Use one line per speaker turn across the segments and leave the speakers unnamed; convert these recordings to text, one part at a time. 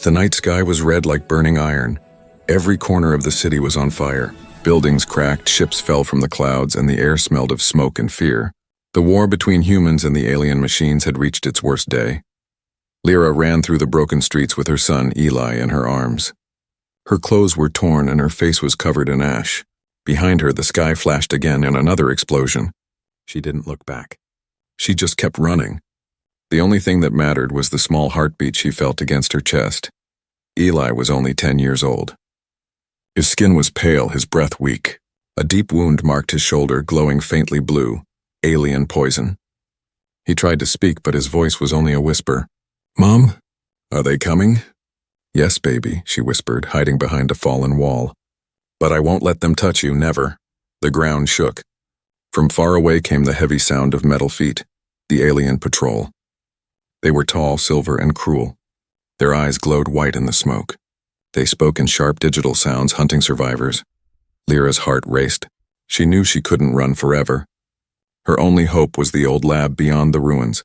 The night sky was red like burning iron. Every corner of the city was on fire. Buildings cracked, ships fell from the clouds, and the air smelled of smoke and fear. The war between humans and the alien machines had reached its worst day. Lira ran through the broken streets with her son, Eli, in her arms. Her clothes were torn and her face was covered in ash. Behind her, the sky flashed again in another explosion. She didn't look back. She just kept running. The only thing that mattered was the small heartbeat she felt against her chest. Eli was only 10 years old. His skin was pale, his breath weak. A deep wound marked his shoulder, glowing faintly blue. Alien poison. He tried to speak, but his voice was only a whisper. "Mom? Are they coming?" "Yes, baby," she whispered, hiding behind a fallen wall. "But I won't let them touch you, never." The ground shook. From far away came the heavy sound of metal feet, the alien patrol. They were tall, silver, and cruel. Their eyes glowed white in the smoke. They spoke in sharp digital sounds, hunting survivors. Lyra's heart raced. She knew she couldn't run forever. Her only hope was the old lab beyond the ruins,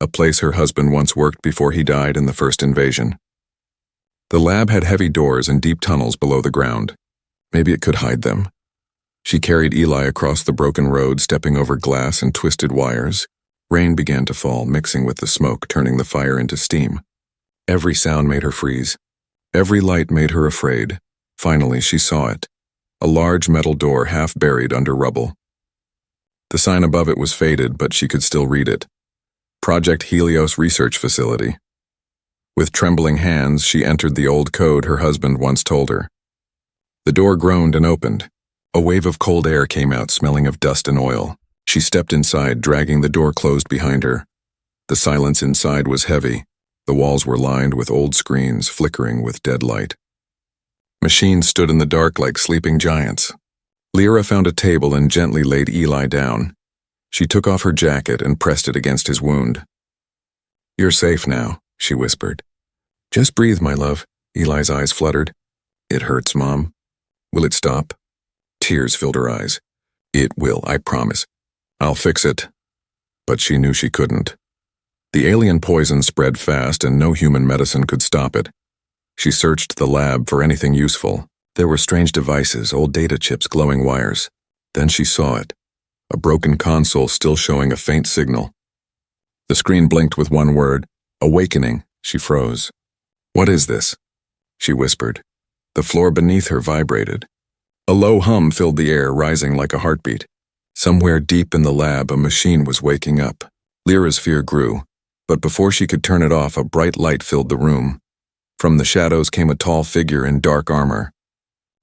a place her husband once worked before he died in the first invasion. The lab had heavy doors and deep tunnels below the ground. Maybe it could hide them. She carried Eli across the broken road, stepping over glass and twisted wires. Rain began to fall, mixing with the smoke, turning the fire into steam. Every sound made her freeze. Every light made her afraid. Finally, she saw it. A large metal door half buried under rubble. The sign above it was faded, but she could still read it. Project Helios Research Facility. With trembling hands, she entered the old code her husband once told her. The door groaned and opened. A wave of cold air came out, smelling of dust and oil. She stepped inside, dragging the door closed behind her. The silence inside was heavy. The walls were lined with old screens, flickering with dead light. Machines stood in the dark like sleeping giants. Lira found a table and gently laid Eli down. She took off her jacket and pressed it against his wound. "You're safe now," she whispered. "Just breathe, my love." Eli's eyes fluttered. "It hurts, Mom. Will it stop?" Tears filled her eyes. "It will, I promise. I'll fix it." But she knew she couldn't. The alien poison spread fast and no human medicine could stop it. She searched the lab for anything useful. There were strange devices, old data chips, glowing wires. Then she saw it. A broken console still showing a faint signal. The screen blinked with one word, "Awakening." She froze. "What is this?" she whispered. The floor beneath her vibrated. A low hum filled the air, rising like a heartbeat. Somewhere deep in the lab, a machine was waking up. Lyra's fear grew, but before she could turn it off, a bright light filled the room. From the shadows came a tall figure in dark armor.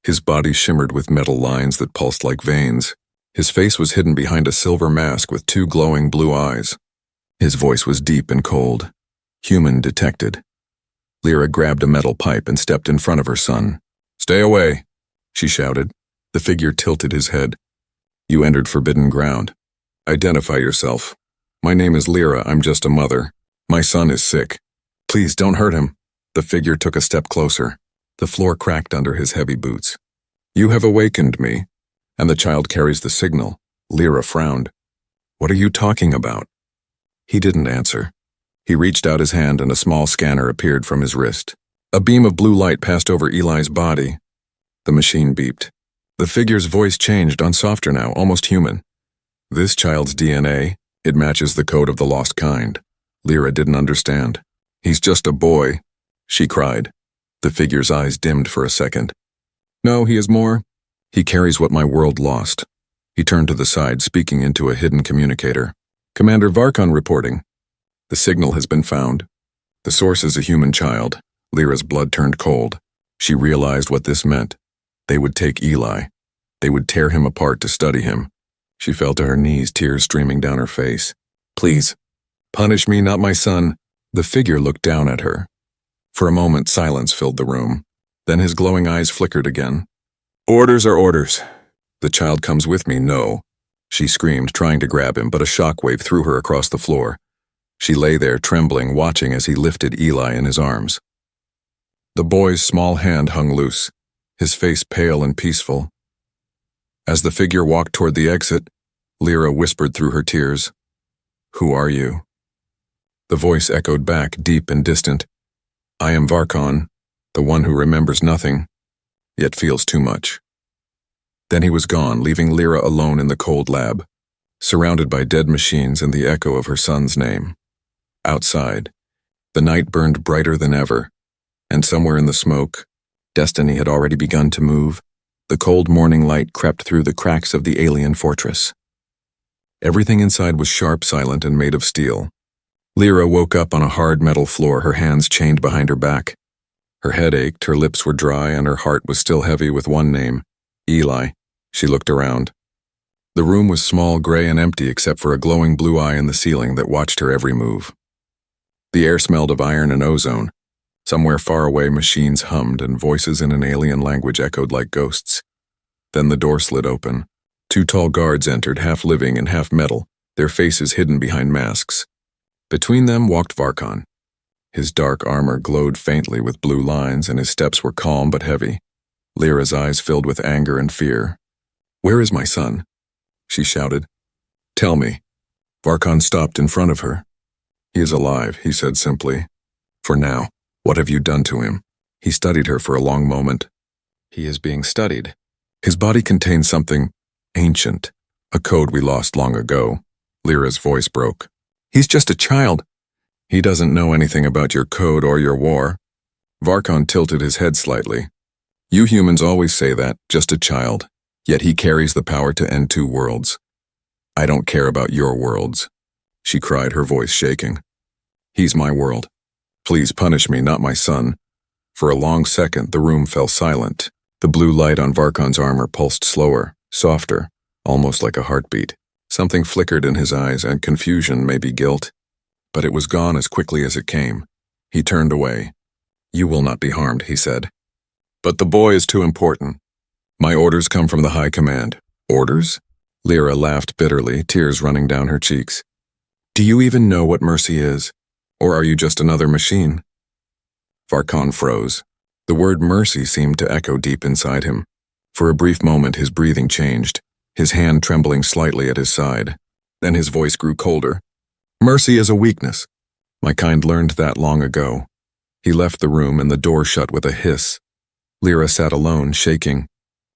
His body shimmered with metal lines that pulsed like veins. His face was hidden behind a silver mask with two glowing blue eyes. His voice was deep and cold. "Human detected." Lira grabbed a metal pipe and stepped in front of her son. "Stay away," she shouted. The figure tilted his head. "You entered forbidden ground. Identify yourself." "My name is Lira. I'm just a mother. My son is sick. Please don't hurt him." The figure took a step closer. The floor cracked under his heavy boots. "You have awakened me, and the child carries the signal." Lira frowned. "What are you talking about?" He didn't answer. He reached out his hand and a small scanner appeared from his wrist. A beam of blue light passed over Eli's body. The machine beeped. The figure's voice changed, on softer now, almost human. "This child's DNA, it matches the code of the lost kind." Lira didn't understand. "He's just a boy," she cried. The figure's eyes dimmed for a second. "No, he is more. He carries what my world lost." He turned to the side, speaking into a hidden communicator. "Commander Varkon reporting. The signal has been found. The source is a human child." Lyra's blood turned cold. She realized what this meant. They would take Eli. They would tear him apart to study him. She fell to her knees, tears streaming down her face. "Please, punish me, not my son." The figure looked down at her. For a moment, silence filled the room. Then his glowing eyes flickered again. "Orders are orders. The child comes with me, no." She screamed, trying to grab him, but a shockwave threw her across the floor. She lay there, trembling, watching as he lifted Eli in his arms. The boy's small hand hung loose, his face pale and peaceful. As the figure walked toward the exit, Lira whispered through her tears, "Who are you?" The voice echoed back, deep and distant. I am Varkon, the one who remembers nothing, yet feels too much. Then he was gone, leaving Lira alone in the cold lab, surrounded by dead machines and the echo of her son's name. Outside, the night burned brighter than ever, and somewhere in the smoke, destiny had already begun to move. The cold morning light crept through the cracks of the alien fortress. Everything inside was sharp, silent, and made of steel. Lira woke up on a hard metal floor, her hands chained behind her back. Her head ached, her lips were dry, and her heart was still heavy with one name, Eli. She looked around. The room was small, gray, and empty except for a glowing blue eye in the ceiling that watched her every move. The air smelled of iron and ozone. Somewhere far away, machines hummed, and voices in an alien language echoed like ghosts. Then the door slid open. Two tall guards entered, half living and half metal, their faces hidden behind masks. Between them walked Varkon. His dark armor glowed faintly with blue lines, and his steps were calm but heavy. Lyra's eyes filled with anger and fear. "Where is my son?" she shouted. "Tell me." Varkon stopped in front of her. "He is alive," he said simply. "For now. What have you done to him?" He studied her for a long moment. "He is being studied. His body contains something ancient, a code we lost long ago." Lyra's voice broke. "He's just a child." "He doesn't know anything about your code or your war." Varkon tilted his head slightly. "You humans always say that, just a child. Yet he carries the power to end two worlds. I don't care about your worlds," she cried, her voice shaking. "He's my world. Please punish me, not my son." For a long second, the room fell silent. The blue light on Varkon's armor pulsed slower, softer, almost like a heartbeat. Something flickered in his eyes, and confusion, maybe guilt. But it was gone as quickly as it came. He turned away. "You will not be harmed," he said. "But the boy is too important. My orders come from the High Command." "Orders?" Lira laughed bitterly, tears running down her cheeks. "Do you even know what mercy is? Or are you just another machine?" Varkon froze. The word mercy seemed to echo deep inside him. For a brief moment his breathing changed, his hand trembling slightly at his side. Then his voice grew colder. "Mercy is a weakness. My kind learned that long ago." He left the room and the door shut with a hiss. Lira sat alone, shaking.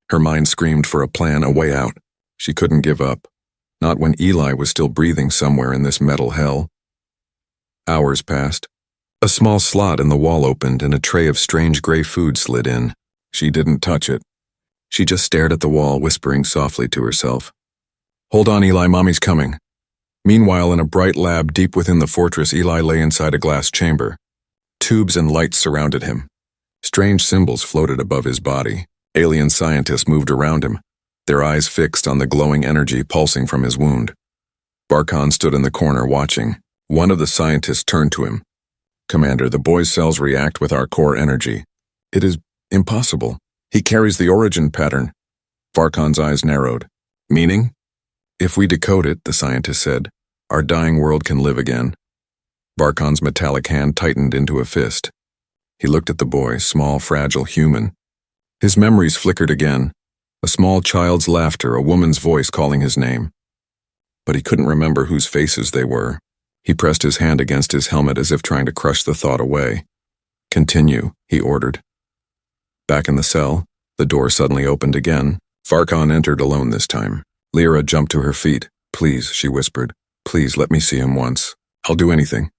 Her mind screamed for a plan, a way out. She couldn't give up. Not when Eli was still breathing somewhere in this metal hell. Hours passed. A small slot in the wall opened and a tray of strange gray food slid in. She didn't touch it. She just stared at the wall, whispering softly to herself. "Hold on, Eli, Mommy's coming." Meanwhile, in a bright lab deep within the fortress, Eli lay inside a glass chamber. Tubes and lights surrounded him. Strange symbols floated above his body. Alien scientists moved around him, their eyes fixed on the glowing energy pulsing from his wound. Varkon stood in the corner watching. One of the scientists turned to him. "Commander, the boy's cells react with our core energy. It is impossible. He carries the origin pattern." Varkon's eyes narrowed. "Meaning?" "If we decode it," the scientist said, "our dying world can live again." Varkon's metallic hand tightened into a fist. He looked at the boy, small, fragile, human. His memories flickered again. A small child's laughter, a woman's voice calling his name. But he couldn't remember whose faces they were. He pressed his hand against his helmet as if trying to crush the thought away. "Continue," he ordered. Back in the cell, the door suddenly opened again. Varkon entered alone this time. Lira jumped to her feet. "Please," she whispered. "Please let me see him once. I'll do anything."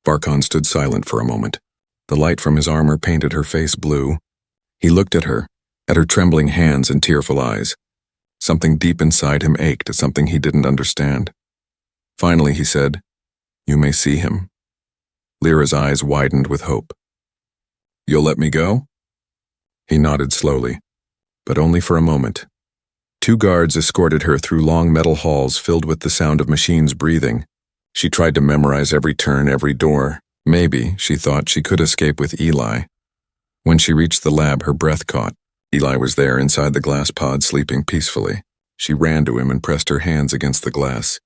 Varkon stood silent for a moment. The light from his armor painted her face blue. He looked at her trembling hands and tearful eyes. Something deep inside him ached, something he didn't understand. Finally he said, "You may see him." Lyra's eyes widened with hope. "You'll let me go?" He nodded slowly, but only for a moment. Two guards escorted her through long metal halls filled with the sound of machines breathing. She tried to memorize every turn, every door. Maybe, she thought, she could escape with Eli. When she reached the lab, her breath caught. Eli was there inside the glass pod, sleeping peacefully. She ran to him and pressed her hands against the glass.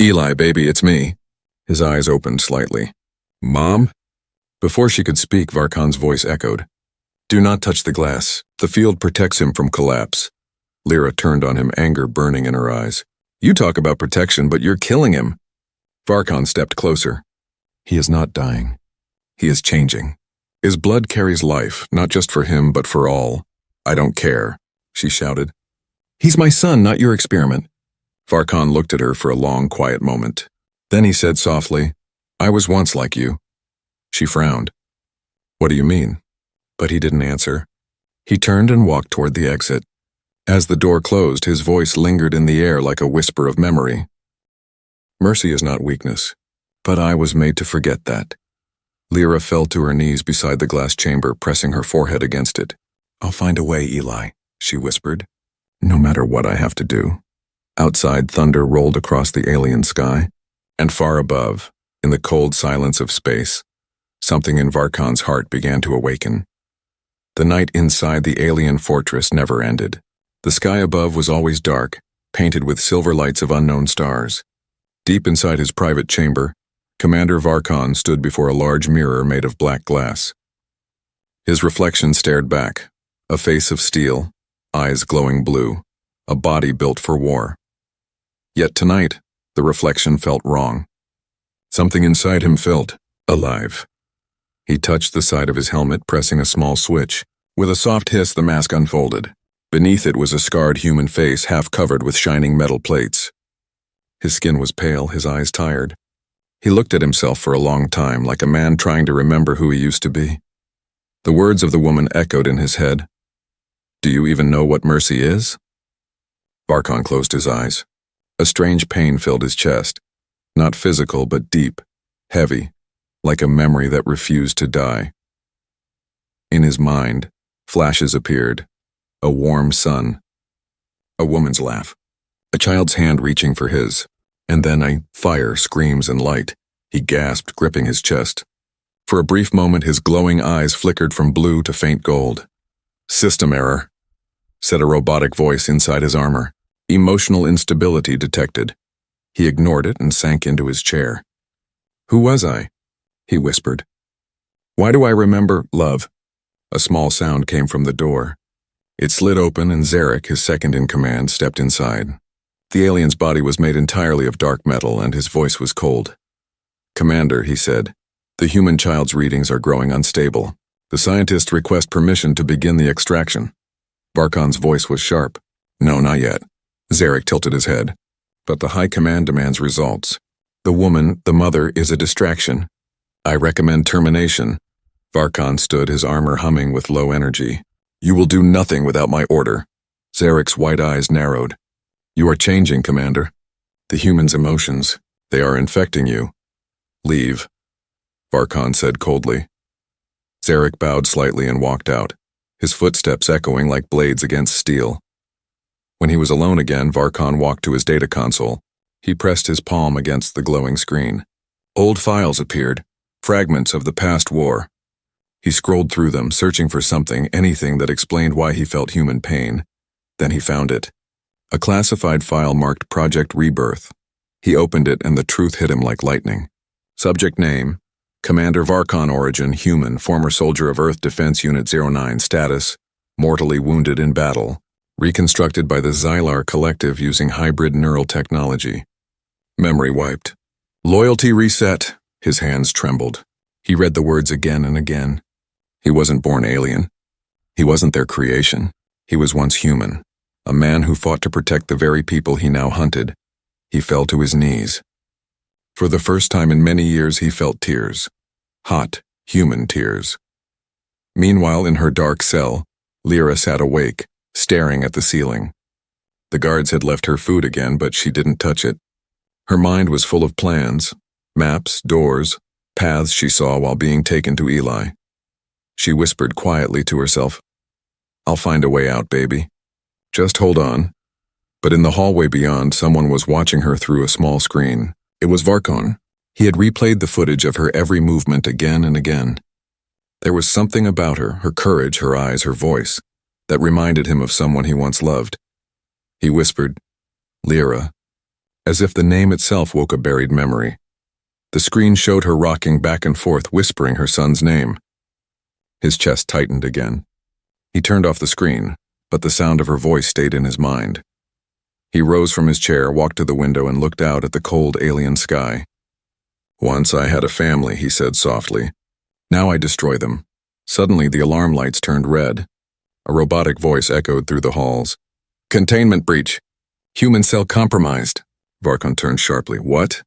"Eli, baby, it's me." His eyes opened slightly. "Mom?" Before she could speak, Varkon's voice echoed. "Do not touch the glass. The field protects him from collapse." Lira turned on him, anger burning in her eyes. "You talk about protection, but you're killing him." Varkon stepped closer. "He is not dying. He is changing." His blood carries life, not just for him, but for all. I don't care, she shouted. He's my son, not your experiment. Varkan looked at her for a long, quiet moment. Then he said softly, I was once like you. She frowned. What do you mean? But he didn't answer. He turned and walked toward the exit. As the door closed, his voice lingered in the air like a whisper of memory. Mercy is not weakness, but I was made to forget that. Lira fell to her knees beside the glass chamber, pressing her forehead against it. I'll find a way, Eli, she whispered. No matter what I have to do. Outside, thunder rolled across the alien sky, and far above, in the cold silence of space, something in Varkan's heart began to awaken. The night inside the alien fortress never ended. The sky above was always dark, painted with silver lights of unknown stars. Deep inside his private chamber, Commander Varkan stood before a large mirror made of black glass. His reflection stared back, a face of steel, eyes glowing blue, a body built for war. Yet tonight, the reflection felt wrong. Something inside him felt alive. He touched the side of his helmet, pressing a small switch. With a soft hiss, the mask unfolded. Beneath it was a scarred human face, half covered with shining metal plates. His skin was pale, his eyes tired. He looked at himself for a long time, like a man trying to remember who he used to be. The words of the woman echoed in his head. Do you even know what mercy is? Varkan closed his eyes. A strange pain filled his chest. Not physical, but deep, heavy, like a memory that refused to die. In his mind, flashes appeared. A warm sun. A woman's laugh. A child's hand reaching for his. And then fire, screams, and light. He gasped, gripping his chest. For a brief moment, his glowing eyes flickered from blue to faint gold. System error, said a robotic voice inside his armor. Emotional instability detected. He ignored it and sank into his chair. Who was I? He whispered. Why do I remember love? A small sound came from the door. It slid open and Zarek, his second in command, stepped inside. The alien's body was made entirely of dark metal and his voice was cold. Commander, he said, the human child's readings are growing unstable. The scientists request permission to begin the extraction. Varkan's voice was sharp. No, not yet. Zarek tilted his head. But the High Command demands results. The woman, the mother, is a distraction. I recommend termination. Varkan stood, his armor humming with low energy. You will do nothing without my order. Zarek's white eyes narrowed. You are changing, Commander. The human's emotions, they are infecting you. Leave, Varkan said coldly. Zarek bowed slightly and walked out, his footsteps echoing like blades against steel. When he was alone again, Varkan walked to his data console. He pressed his palm against the glowing screen. Old files appeared, fragments of the past war. He scrolled through them, searching for something, anything that explained why he felt human pain. Then he found it. A classified file marked Project Rebirth. He opened it and the truth hit him like lightning. Subject name, Commander Varkan, origin, human, former soldier of Earth Defense Unit 09, status, mortally wounded in battle, reconstructed by the Xylar Collective using hybrid neural technology. Memory wiped. Loyalty reset. His hands trembled. He read the words again and again. He wasn't born alien. He wasn't their creation. He was once human. A man who fought to protect the very people he now hunted. He fell to his knees. For the first time in many years, he felt tears. Hot, human tears. Meanwhile, in her dark cell, Lira sat awake, staring at the ceiling. The guards had left her food again, but she didn't touch it. Her mind was full of plans, maps, doors, paths she saw while being taken to Eli. She whispered quietly to herself, I'll find a way out, baby. Just hold on. But in the hallway beyond, someone was watching her through a small screen. It was Varkan. He had replayed the footage of her every movement again and again. There was something about her courage, her eyes, her voice, that reminded him of someone he once loved. He whispered, Lira, as if the name itself woke a buried memory. The screen showed her rocking back and forth, whispering her son's name. His chest tightened again. He turned off the screen, but the sound of her voice stayed in his mind. He rose from his chair, walked to the window, and looked out at the cold alien sky. Once I had a family, he said softly. Now I destroy them. Suddenly, the alarm lights turned red. A robotic voice echoed through the halls. Containment breach. Human cell compromised. Varkon turned sharply. What?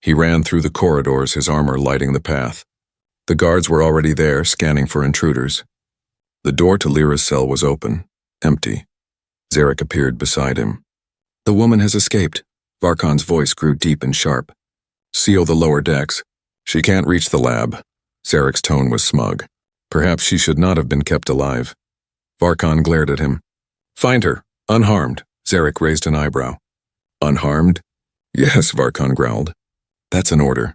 He ran through the corridors, his armor lighting the path. The guards were already there, scanning for intruders. The door to Lira's cell was open, empty. Zarek appeared beside him. The woman has escaped. Varkon's voice grew deep and sharp. Seal the lower decks. She can't reach the lab. Zarek's tone was smug. Perhaps she should not have been kept alive. Varkon glared at him. Find her, unharmed. Zarek raised an eyebrow. Unharmed? Yes, Varkon growled. That's an order.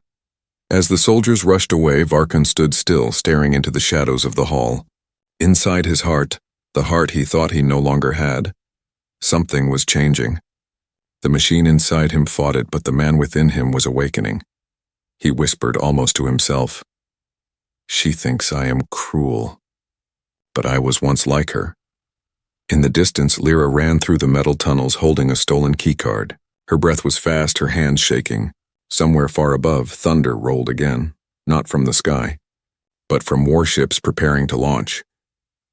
As the soldiers rushed away, Varkon stood still, staring into the shadows of the hall. Inside his heart, the heart he thought he no longer had, something was changing. The machine inside him fought it, but the man within him was awakening. He whispered almost to himself, She thinks I am cruel. But I was once like her. In the distance, Lira ran through the metal tunnels holding a stolen keycard. Her breath was fast, her hands shaking. Somewhere far above, thunder rolled again, not from the sky, but from warships preparing to launch.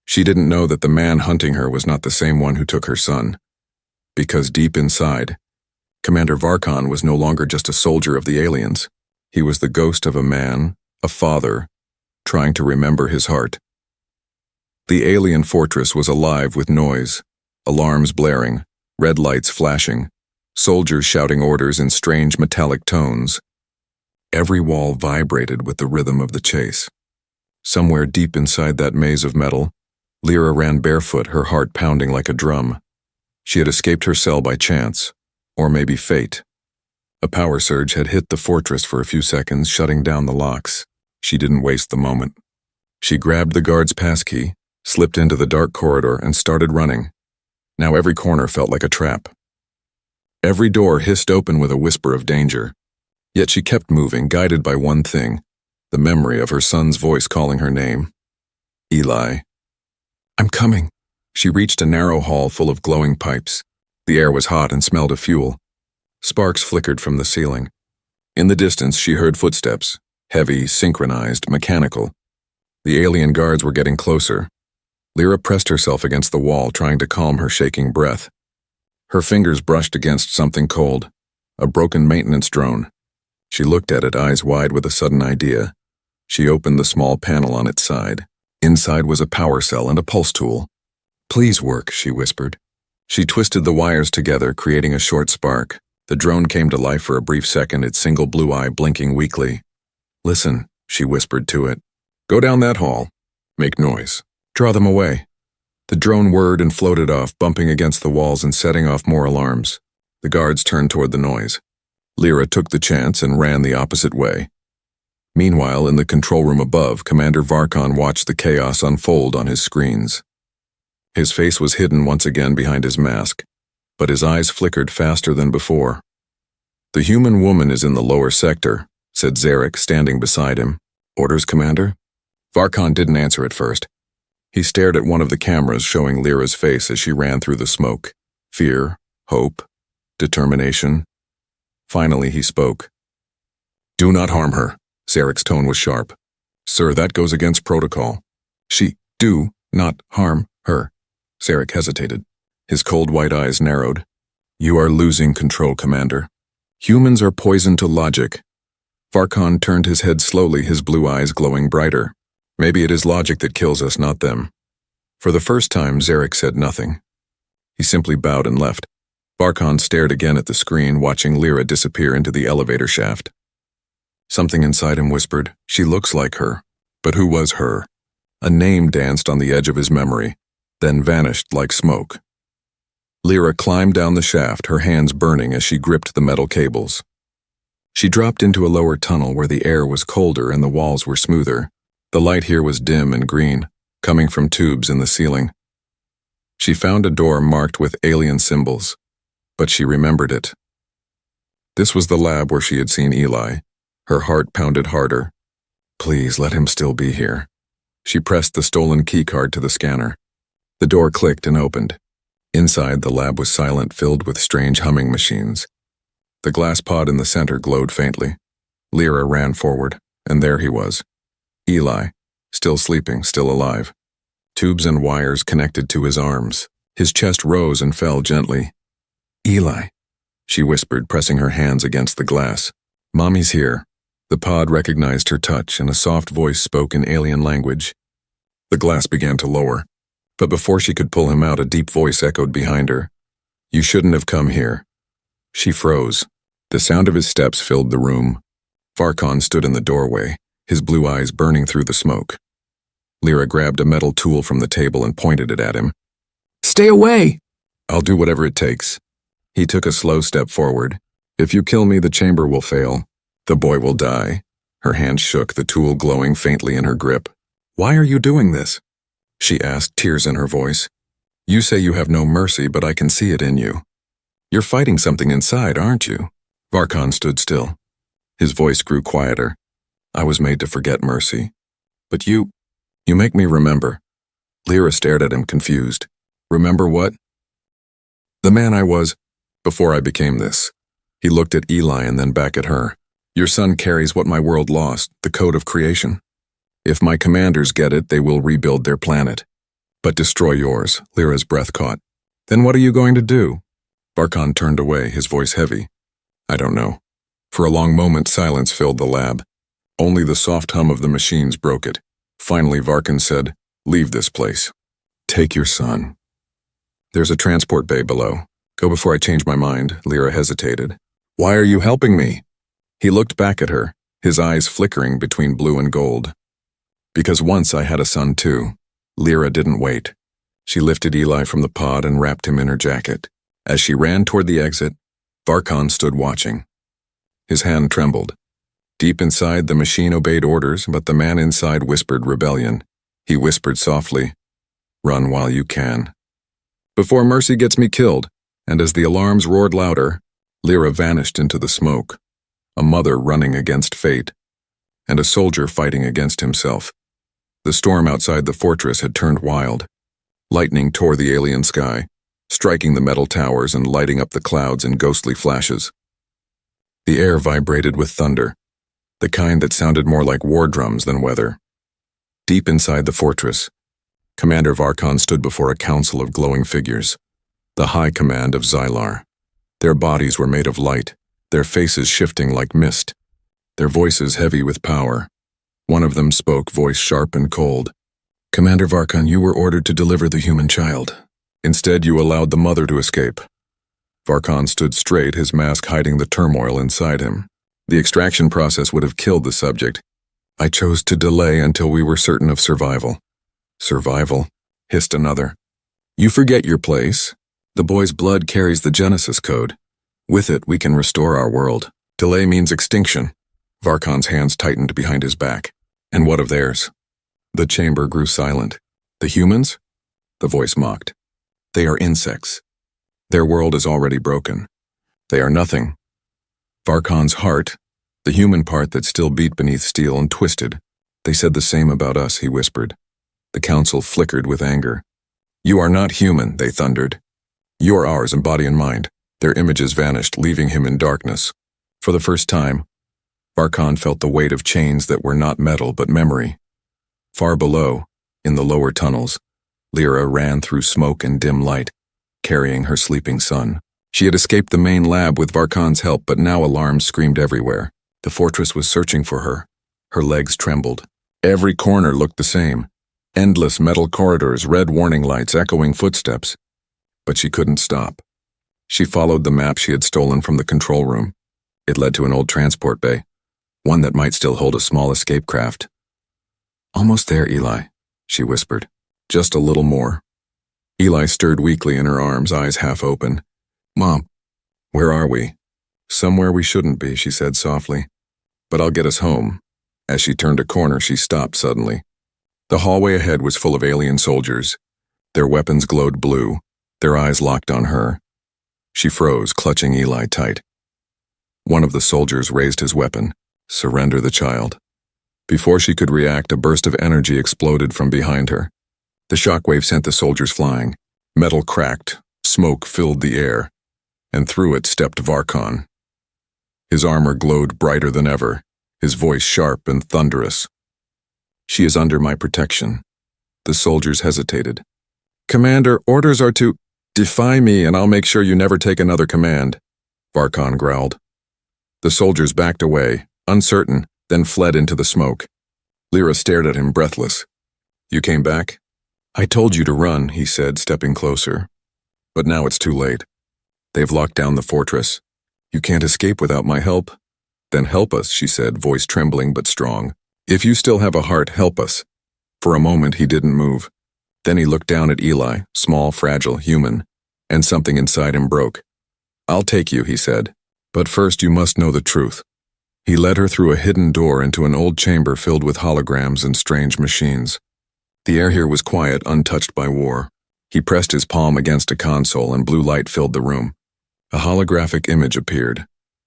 She didn't know that the man hunting her was not the same one who took her son. Because deep inside, Commander Varkon was no longer just a soldier of the aliens. He was the ghost of a man, a father, trying to remember his heart. The alien fortress was alive with noise, alarms blaring, red lights flashing, soldiers shouting orders in strange metallic tones. Every wall vibrated with the rhythm of the chase. Somewhere deep inside that maze of metal, Lira ran barefoot, her heart pounding like a drum. She had escaped her cell by chance, or maybe fate. A power surge had hit the fortress for a few seconds, shutting down the locks. She didn't waste the moment. She grabbed the guard's passkey, slipped into the dark corridor, and started running. Now every corner felt like a trap. Every door hissed open with a whisper of danger. Yet she kept moving, guided by one thing, the memory of her son's voice calling her name. Eli. I'm coming. She reached a narrow hall full of glowing pipes. The air was hot and smelled of fuel. Sparks flickered from the ceiling. In the distance, she heard footsteps, heavy, synchronized, mechanical. The alien guards were getting closer. Lira pressed herself against the wall, trying to calm her shaking breath. Her fingers brushed against something cold, a broken maintenance drone. She looked at it, eyes wide with a sudden idea. She opened the small panel on its side. Inside was a power cell and a pulse tool. Please work, she whispered. She twisted the wires together, creating a short spark. The drone came to life for a brief second, its single blue eye blinking weakly. Listen, she whispered to it. Go down that hall. Make noise. Draw them away. The drone whirred and floated off, bumping against the walls and setting off more alarms. The guards turned toward the noise. Lira took the chance and ran the opposite way. Meanwhile, in the control room above, Commander Varkon watched the chaos unfold on his screens. His face was hidden once again behind his mask, but his eyes flickered faster than before. The human woman is in the lower sector, said Zarek, standing beside him. Orders, Commander? Varkon didn't answer at first. He stared at one of the cameras showing Lira's face as she ran through the smoke. Fear, hope, determination. Finally, he spoke. Do not harm her. Zarek's tone was sharp. Sir, that goes against protocol. Do not harm her. Zarek hesitated. His cold white eyes narrowed. You are losing control, Commander. Humans are poison to logic. Varkon turned his head slowly, his blue eyes glowing brighter. Maybe it is logic that kills us, not them. For the first time, Zarek said nothing. He simply bowed and left. Varkon stared again at the screen, watching Lira disappear into the elevator shaft. Something inside him whispered, she looks like her. But who was her? A name danced on the edge of his memory, then vanished like smoke. Lira climbed down the shaft, her hands burning as she gripped the metal cables. She dropped into a lower tunnel where the air was colder and the walls were smoother. The light here was dim and green, coming from tubes in the ceiling. She found a door marked with alien symbols, but she remembered it. This was the lab where she had seen Eli. Her heart pounded harder. Please let him still be here. She pressed the stolen keycard to the scanner. The door clicked and opened. Inside, the lab was silent, filled with strange humming machines. The glass pod in the center glowed faintly. Lira ran forward, and there he was. Eli, Still sleeping, still alive. Tubes and wires connected to his arms. His chest rose and fell gently. "Eli," she whispered, pressing her hands against the glass. "Mommy's here." The pod recognized her touch, and a soft voice spoke in alien language. The glass began to lower, but before she could pull him out, a deep voice echoed behind her. "You shouldn't have come here." She froze. The sound of his steps filled the room. Varkon stood in the doorway, his blue eyes burning through the smoke. Lira grabbed a metal tool from the table and pointed it at him. "Stay away!" "I'll do whatever it takes." He took a slow step forward. "If you kill me, the chamber will fail. The boy will die." Her hand shook, the tool glowing faintly in her grip. "Why are you doing this?" she asked, tears in her voice. "You say you have no mercy, but I can see it in you. You're fighting something inside, aren't you?" Varkon stood still. His voice grew quieter. "I was made to forget mercy. But you make me remember." Lira stared at him, confused. "Remember what?" "The man I was before I became this." He looked at Eli and then back at her. "Your son carries what my world lost, the code of creation. If my commanders get it, they will rebuild their planet. But destroy yours." Lyra's breath caught. "Then what are you going to do?" Varkon turned away, his voice heavy. "I don't know." For a long moment, silence filled the lab. Only the soft hum of the machines broke it. Finally, Varkon said, "Leave this place. Take your son. There's a transport bay below. Go before I change my mind." Lira hesitated. "Why are you helping me?" He looked back at her, his eyes flickering between blue and gold. "Because once I had a son too." Lira didn't wait. She lifted Eli from the pod and wrapped him in her jacket. As she ran toward the exit, Varkon stood watching. His hand trembled. Deep inside, the machine obeyed orders, but the man inside whispered rebellion. He whispered softly, "Run while you can. Before mercy gets me killed." And as the alarms roared louder, Lira vanished into the smoke. A mother running against fate, and a soldier fighting against himself. The storm outside the fortress had turned wild. Lightning tore the alien sky, striking the metal towers and lighting up the clouds in ghostly flashes. The air vibrated with thunder, the kind that sounded more like war drums than weather. Deep inside the fortress, Commander Varkon stood before a council of glowing figures, the high command of Xylar. Their bodies were made of light, their faces shifting like mist, their voices heavy with power. One of them spoke, voice sharp and cold. "Commander Varkon, you were ordered to deliver the human child. Instead, you allowed the mother to escape." Varkon stood straight, his mask hiding the turmoil inside him. The extraction process would have killed the subject. "I chose to delay until we were certain of survival." "Survival?" hissed another. "You forget your place. The boy's blood carries the Genesis code. With it, we can restore our world. Delay means extinction." Varkon's hands tightened behind his back. "And what of theirs?" The chamber grew silent. "The humans?" The voice mocked. "They are insects. Their world is already broken. They are nothing." Varkon's heart, the human part that still beat beneath steel, and twisted. "They said the same about us," he whispered. The council flickered with anger. "You are not human," they thundered. "You are ours in body and mind." Their images vanished, leaving him in darkness. For the first time, Varkon felt the weight of chains that were not metal but memory. Far below, in the lower tunnels, Lira ran through smoke and dim light, carrying her sleeping son. She had escaped the main lab with Varkon's help, but now alarms screamed everywhere. The fortress was searching for her. Her legs trembled. Every corner looked the same. Endless metal corridors, red warning lights, echoing footsteps. But she couldn't stop. She followed the map she had stolen from the control room. It led to an old transport bay, one that might still hold a small escape craft. "Almost there, Eli," she whispered. "Just a little more." Eli stirred weakly in her arms, eyes half open. "Mom, where are we?" "Somewhere we shouldn't be," she said softly. "But I'll get us home." As she turned a corner, she stopped suddenly. The hallway ahead was full of alien soldiers. Their weapons glowed blue, their eyes locked on her. She froze, clutching Eli tight. One of the soldiers raised his weapon. "Surrender the child." Before she could react, a burst of energy exploded from behind her. The shockwave sent the soldiers flying. Metal cracked, smoke filled the air, and through it stepped Varkon. His armor glowed brighter than ever, his voice sharp and thunderous. She is under my protection. The soldiers hesitated. Commander, orders are to defy me and I'll make sure you never take another command, Varkan growled. The soldiers backed away, uncertain, then fled into the smoke. Lira stared at him breathless. You came back? I told you to run, he said, stepping closer. But now it's too late. They've locked down the fortress. You can't escape without my help. Then help us, she said, voice trembling but strong. If you still have a heart, help us. For a moment he didn't move. Then he looked down at Eli, small, fragile, human, and something inside him broke. I'll take you, he said. But first you must know the truth. He led her through a hidden door into an old chamber filled with holograms and strange machines. The air here was quiet, untouched by war. He pressed his palm against a console and blue light filled the room. A holographic image appeared,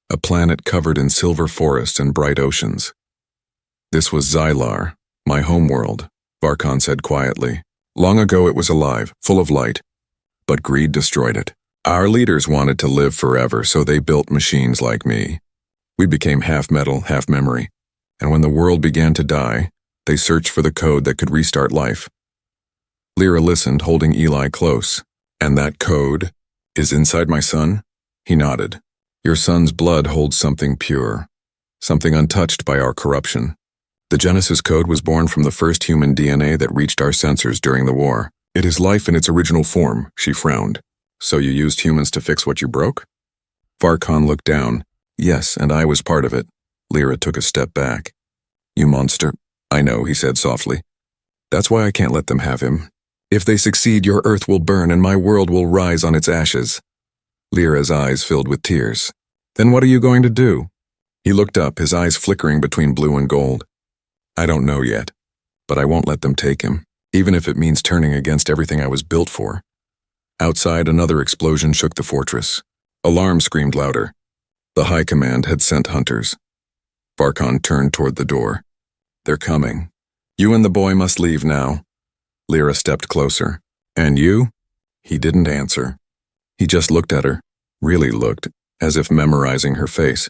a planet covered in silver forests and bright oceans. This was Xylar, my homeworld, Varkan said quietly. Long ago it was alive, full of light. But greed destroyed it. Our leaders wanted to live forever, so they built machines like me. We became half metal, half memory. And when the world began to die, they searched for the code that could restart life. Lira listened, holding Eli close. And that code is inside my son? He nodded. Your son's blood holds something pure, something untouched by our corruption. The Genesis code was born from the first human DNA that reached our sensors during the war. It is life in its original form, she frowned. So you used humans to fix what you broke? Varkan looked down. Yes, and I was part of it. Lira took a step back. You monster. I know, he said softly. That's why I can't let them have him. If they succeed, your earth will burn and my world will rise on its ashes. Lira's eyes filled with tears. Then what are you going to do? He looked up, his eyes flickering between blue and gold. I don't know yet, but I won't let them take him, even if it means turning against everything I was built for. Outside, another explosion shook the fortress. Alarm screamed louder. The High Command had sent hunters. Varkan turned toward the door. They're coming. You and the boy must leave now. Lira stepped closer. And you? He didn't answer. He just looked at her, really looked, as if memorizing her face.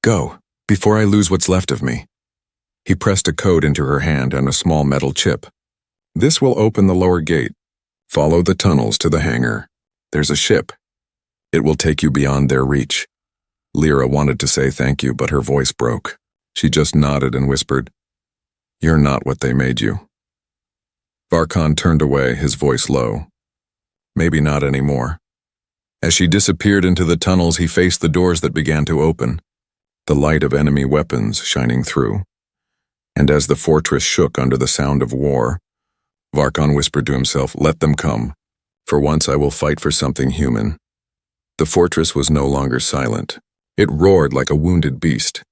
Go, before I lose what's left of me. He pressed a code into her hand and a small metal chip. This will open the lower gate. Follow the tunnels to the hangar. There's a ship. It will take you beyond their reach. Lira wanted to say thank you, but her voice broke. She just nodded and whispered, You're not what they made you. Varkan turned away, his voice low. Maybe not anymore. As she disappeared into the tunnels, he faced the doors that began to open, the light of enemy weapons shining through. And as the fortress shook under the sound of war, Varkan whispered to himself, Let them come. For once I will fight for something human. The fortress was no longer silent. It roared like a wounded beast.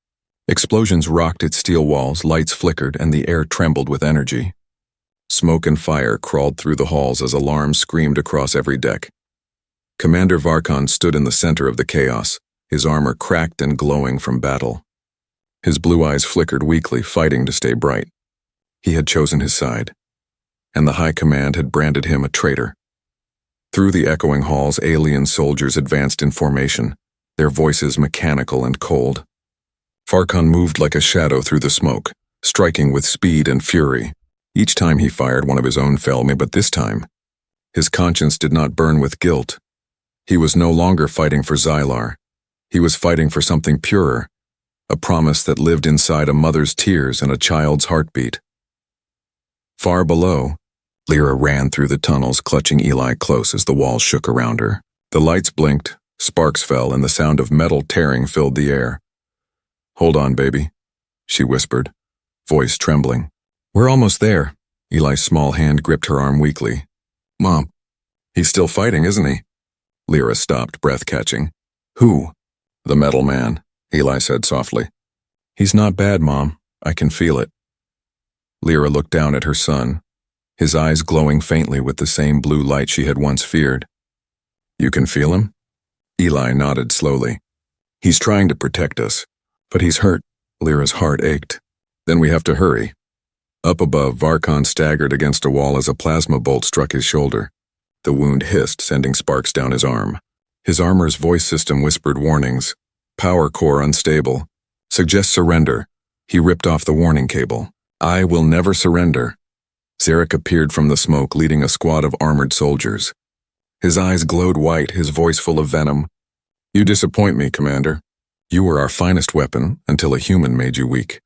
Explosions rocked its steel walls, lights flickered, and the air trembled with energy. Smoke and fire crawled through the halls as alarms screamed across every deck. Commander Varkan stood in the center of the chaos, his armor cracked and glowing from battle. His blue eyes flickered weakly, fighting to stay bright. He had chosen his side, and the High Command had branded him a traitor. Through the echoing halls, alien soldiers advanced in formation, their voices mechanical and cold. Varkan moved like a shadow through the smoke, striking with speed and fury. Each time he fired, one of his own fell, but this time, his conscience did not burn with guilt. He was no longer fighting for Xylar. He was fighting for something purer, a promise that lived inside a mother's tears and a child's heartbeat. Far below, Lira ran through the tunnels, clutching Eli close as the walls shook around her. The lights blinked, sparks fell, and the sound of metal tearing filled the air. Hold on, baby, she whispered, voice trembling. We're almost there. Eli's small hand gripped her arm weakly. Mom, he's still fighting, isn't he? Lira stopped, breath catching. Who? The metal man, Eli said softly. He's not bad, Mom. I can feel it. Lira looked down at her son, his eyes glowing faintly with the same blue light she had once feared. You can feel him? Eli nodded slowly. He's trying to protect us, but he's hurt. Lira's heart ached. Then we have to hurry. Up above, Varkan staggered against a wall as a plasma bolt struck his shoulder. The wound hissed, sending sparks down his arm. His armor's voice system whispered warnings. Power core unstable. Suggest surrender. He ripped off the warning cable. I will never surrender. Zarek appeared from the smoke leading a squad of armored soldiers. His eyes glowed white, his voice full of venom. You disappoint me, Commander. You were our finest weapon until a human made you weak.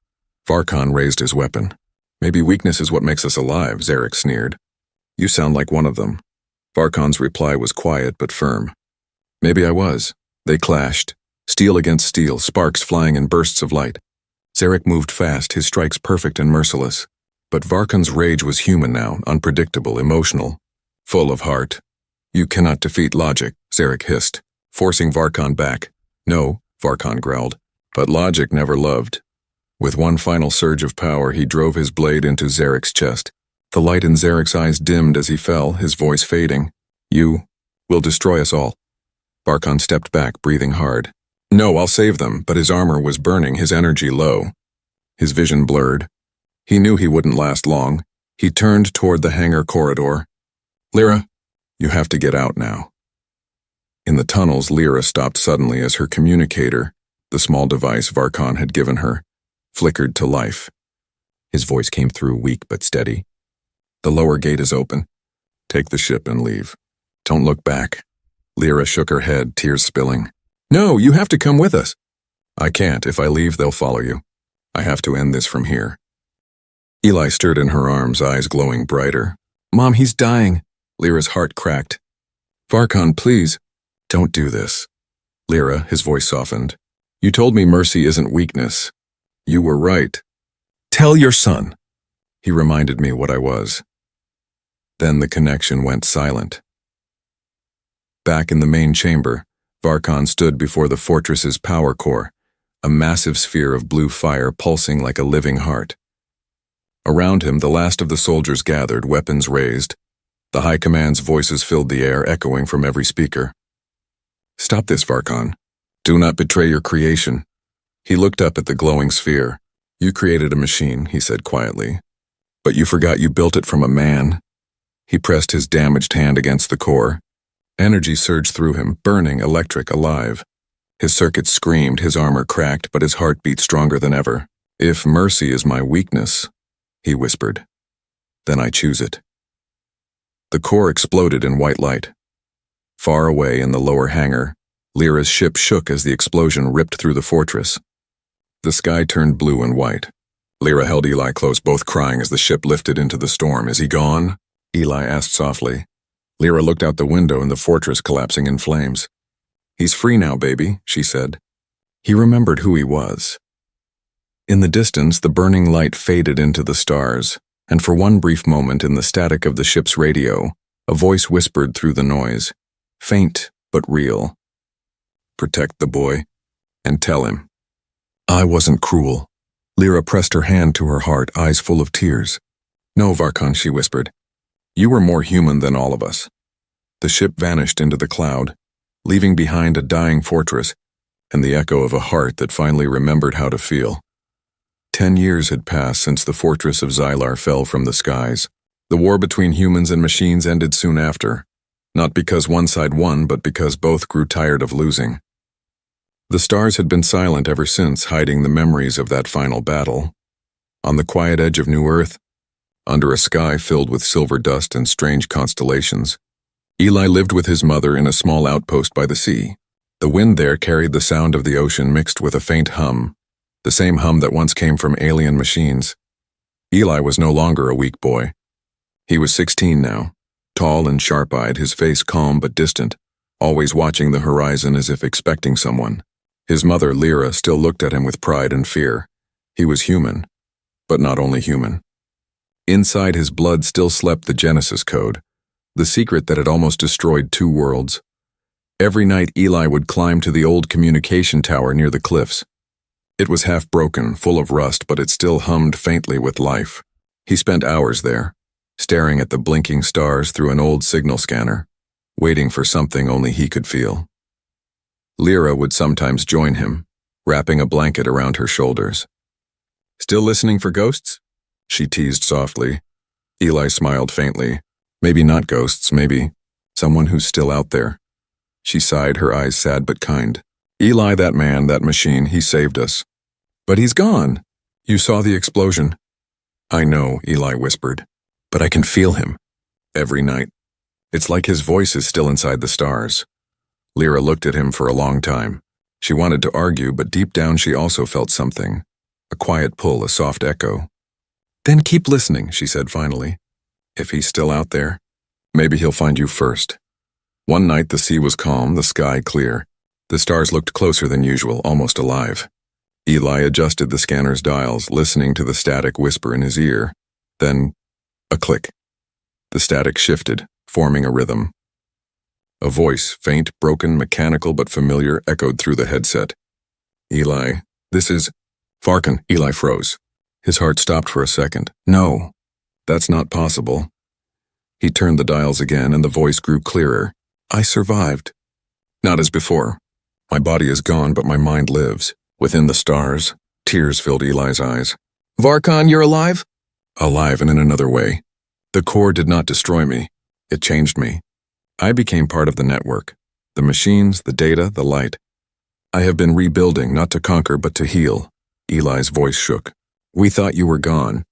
Varkan raised his weapon. Maybe weakness is what makes us alive, Zarek sneered. You sound like one of them. Varkan's reply was quiet but firm. Maybe I was. They clashed. Steel against steel, sparks flying in bursts of light. Zarek moved fast, his strikes perfect and merciless. But Varkan's rage was human now, unpredictable, emotional, full of heart. You cannot defeat logic, Zarek hissed, forcing Varkan back. No, Varkan growled, but logic never loved. With one final surge of power, he drove his blade into Zarek's chest. The light in Zarek's eyes dimmed as he fell, his voice fading. You will destroy us all. Varkan stepped back, breathing hard. No, I'll save them, but his armor was burning, his energy low. His vision blurred. He knew he wouldn't last long. He turned toward the hangar corridor. Lira, you have to get out now. In the tunnels, Lira stopped suddenly as her communicator, the small device Varkan had given her, flickered to life. His voice came through weak but steady. The lower gate is open. Take the ship and leave. Don't look back. Lira shook her head, tears spilling. No, you have to come with us. I can't. If I leave, they'll follow you. I have to end this from here. Eli stirred in her arms, eyes glowing brighter. Mom, he's dying. Lyra's heart cracked. Varkan, please. Don't do this. Lira, his voice softened. You told me mercy isn't weakness. You were right. Tell your son. He reminded me what I was. Then the connection went silent. Back in the main chamber, Varkan stood before the fortress's power core, a massive sphere of blue fire pulsing like a living heart. Around him, the last of the soldiers gathered, weapons raised. The High Command's voices filled the air, echoing from every speaker. Stop this, Varkan. Do not betray your creation. He looked up at the glowing sphere. You created a machine, he said quietly. But you forgot you built it from a man. He pressed his damaged hand against the core. Energy surged through him, burning, electric, alive. His circuits screamed, his armor cracked, but his heart beat stronger than ever. If mercy is my weakness, he whispered, then I choose it. The core exploded in white light. Far away in the lower hangar, Lira's ship shook as the explosion ripped through the fortress. The sky turned blue and white. Lira held Eli close, both crying as the ship lifted into the storm. Is he gone? Eli asked softly. Lira looked out the window and the fortress collapsing in flames. He's free now, baby, she said. He remembered who he was. In the distance, the burning light faded into the stars, and for one brief moment in the static of the ship's radio, a voice whispered through the noise, faint but real. Protect the boy, and tell him. I wasn't cruel. Lira pressed her hand to her heart, eyes full of tears. No, Varkan, she whispered. You were more human than all of us. The ship vanished into the cloud, leaving behind a dying fortress and the echo of a heart that finally remembered how to feel. 10 years had passed since the fortress of Xylar fell from the skies. The war between humans and machines ended soon after, not because one side won, but because both grew tired of losing. The stars had been silent ever since, hiding the memories of that final battle. On the quiet edge of New Earth, under a sky filled with silver dust and strange constellations, Eli lived with his mother in a small outpost by the sea. The wind there carried the sound of the ocean mixed with a faint hum, the same hum that once came from alien machines. Eli was no longer a weak boy. He was 16 now, tall and sharp-eyed, his face calm but distant, always watching the horizon as if expecting someone. His mother, Lira, still looked at him with pride and fear. He was human, but not only human. Inside his blood still slept the Genesis code, the secret that had almost destroyed 2 worlds. Every night Eli would climb to the old communication tower near the cliffs. It was half broken, full of rust, but it still hummed faintly with life. He spent hours there, staring at the blinking stars through an old signal scanner, waiting for something only he could feel. Lira would sometimes join him, wrapping a blanket around her shoulders. Still listening for ghosts? She teased softly. Eli smiled faintly. Maybe not ghosts, maybe someone who's still out there. She sighed, her eyes sad but kind. Eli, that man, that machine, he saved us. But he's gone. You saw the explosion. I know, Eli whispered. But I can feel him. Every night. It's like his voice is still inside the stars. Lira looked at him for a long time. She wanted to argue, but deep down she also felt something. A quiet pull, a soft echo. Then keep listening, she said finally. If he's still out there, maybe he'll find you first. One night the sea was calm, the sky clear. The stars looked closer than usual, almost alive. Eli adjusted the scanner's dials, listening to the static whisper in his ear. Then, a click. The static shifted, forming a rhythm. A voice, faint, broken, mechanical but familiar, echoed through the headset. Eli, this is... Farkan, Eli froze. His heart stopped for a second. No, that's not possible. He turned the dials again and the voice grew clearer. I survived. Not as before. My body is gone, but my mind lives. Within the stars, tears filled Eli's eyes. Varkan, you're alive? Alive and in another way. The core did not destroy me. It changed me. I became part of the network. The machines, the data, the light. I have been rebuilding, not to conquer, but to heal. Eli's voice shook. We thought you were gone.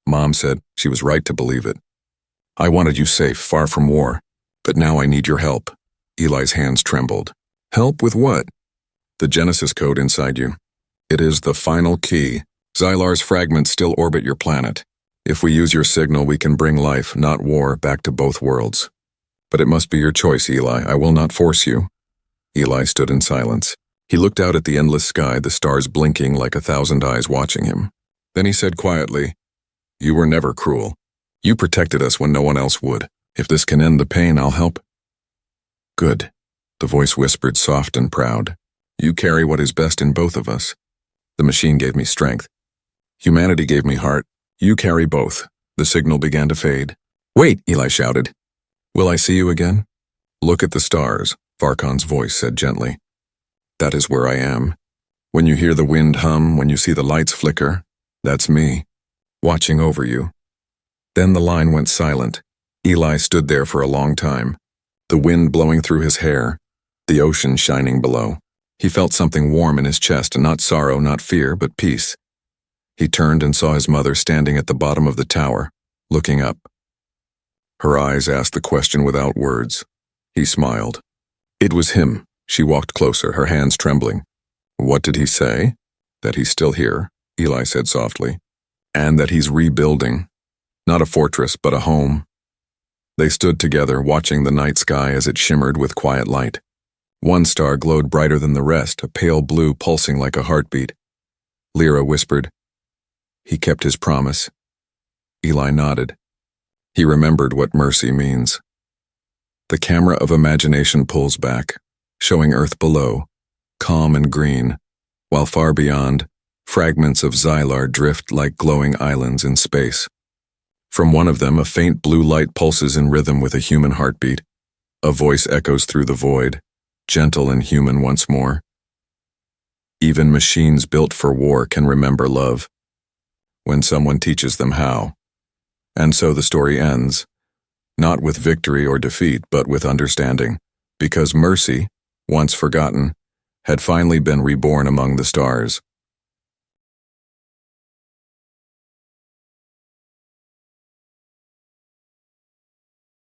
Mom said she was right to believe it. I wanted you safe, far from war. But now I need your help. Eli's hands trembled. Help with what? The Genesis code inside you. It is the final key. Xylar's fragments still orbit your planet. If we use your signal, we can bring life, not war, back to both worlds. But it must be your choice, Eli. I will not force you. Eli stood in silence. He looked out at the endless sky, the stars blinking like 1,000 eyes watching him. Then he said quietly, You were never cruel. You protected us when no one else would. If this can end the pain, I'll help. Good. The voice whispered, soft and proud. You carry what is best in both of us. The machine gave me strength. Humanity gave me heart. You carry both. The signal began to fade. Wait, Eli shouted. Will I see you again? Look at the stars, Farkan's voice said gently. That is where I am. When you hear the wind hum, when you see the lights flicker, that's me, watching over you. Then the line went silent. Eli stood there for a long time, the wind blowing through his hair, the ocean shining below. He felt something warm in his chest, and not sorrow, not fear, but peace. He turned and saw his mother standing at the bottom of the tower, looking up. Her eyes asked the question without words. He smiled. It was him. She walked closer, her hands trembling. What did he say? That he's still here, Eli said softly. And that he's rebuilding. Not a fortress, but a home. They stood together, watching the night sky as it shimmered with quiet light. One star glowed brighter than the rest, a pale blue pulsing like a heartbeat. Lira whispered, He kept his promise. Eli nodded. He remembered what mercy means. The camera of imagination pulls back, showing Earth below, calm and green, while far beyond, fragments of Xylar drift like glowing islands in space. From one of them, a faint blue light pulses in rhythm with a human heartbeat. A voice echoes through the void, gentle and human once more. Even machines built for war can remember love, when someone teaches them how. And so the story ends, not with victory or defeat, but with understanding, because mercy, once forgotten, had finally been reborn among the stars.